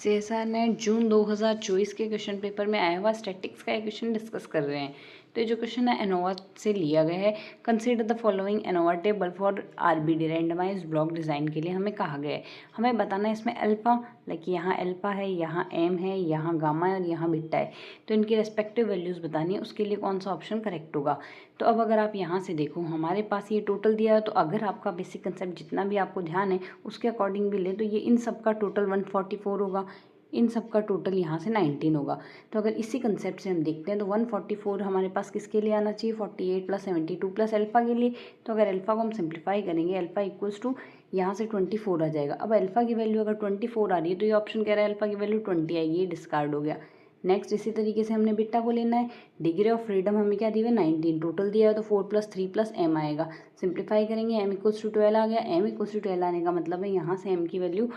CSR net जून 2024 के question paper में आया हुआ स्टैटिक्स का एक क्वेश्चन डिस्कस कर रहे हैं। तो ये जो क्वेश्चन है एनोवा से लिया गया है। Consider the following ANOVA table for RBD randomised block design के लिए हमें कहा गया है। हमें बताना है इसमें अल्फा, लाइक यहाँ अल्फा है, यहाँ एम है, यहाँ गामा है और यहाँ बीटा है। तो इनकी रेस्पेक्टिव वैल्यूज़ बतानी है, उसके लिए कौन सा ऑप्शन करेक्ट होगा। तो अब अगर आप यहाँ से देखो हमारे पास ये टोटल दिया है, तो अगर आपका बेसिक कंसेप्ट जितना भी आपको ध्यान है उसके अकॉर्डिंग भी ले तो ये इन सब का टोटल 144 होगा, इन सब का टोटल यहाँ से 19 होगा। तो अगर इसी कंसेप्ट से हम देखते हैं तो 144 हमारे पास किसके लिए आना चाहिए, 48 + 72 + अल्फ़ा के लिए। तो अगर अल्फ़ा को हम सिंप्लीफाई करेंगे, अल्फ़ा इक्वल्स टू यहाँ से 24 आ जाएगा। अब अल्फ़ा की वैल्यू अगर 24 आ रही है तो ये ऑप्शन कह रहा है अल्फ़ा की वैल्यू 20 आएगी, ये डिस्कार्ड हो गया। नेक्स्ट इसी तरीके से हमने बीटा को लेना है। डिग्री ऑफ फ्रीडम हमें क्या दी हुई है, 19, टोटल दिया है तो 4 + 3 + m आएगा। सिंप्लीफाई करेंगे, m = 12 आ गया। m = 12 आने का मतलब है यहाँ से m की वैल्यू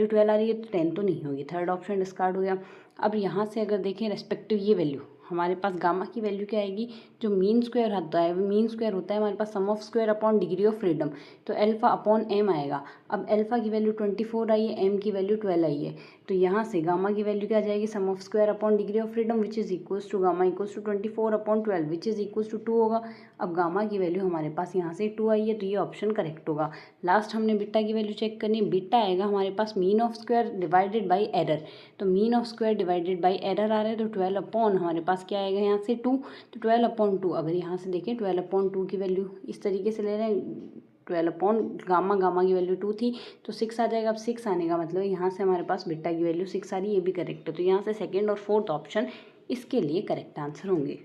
12 आ रही है तो 10 तो नहीं होगी, थर्ड ऑप्शन डिस्कार्ड हो गया। अब यहाँ से अगर देखें रेस्पेक्टिव ये वैल्यू, हमारे पास गामा की वैल्यू क्या आएगी, जो मीन स्क्वायर होता है, मीन स्क्वायर होता है हमारे पास sum of square upon degree of freedom, तो अल्फ़ा अपॉन m आएगा। अब अल्फ़ा की वैल्यू 24 आई है, m की वैल्यू 12 आई है, तो यहाँ से गामा की वैल्यू क्या आ जाएगी, sum of square upon degree of freedom which is equals to gamma equals to 24/12 which is equals to 2 होगा। अब गामा की वैल्यू हमारे पास यहाँ से 2 आई है, तो ये ऑप्शन करेक्ट होगा। लास्ट हमने बीटा की वैल्यू चेक करनी है। बीटा आएगा हमारे पास mean of square divided by error, तो mean of square divided by error आ रहा है, तो 12 अपॉन हमारे पास क्या आएगा यहाँ से 2, तो 12/2। अगर यहाँ से देखें 12/2 की वैल्यू इस तरीके से ले रहे हैं, 12 अपॉन गामा, गामा की वैल्यू 2 थी तो 6 आ जाएगा। अब 6 आने का मतलब यहाँ से हमारे पास बीटा की वैल्यू 6 आ रही है, ये भी करेक्ट है। तो यहाँ से सेकेंड और फोर्थ ऑप्शन इसके लिए करेक्ट आंसर होंगे।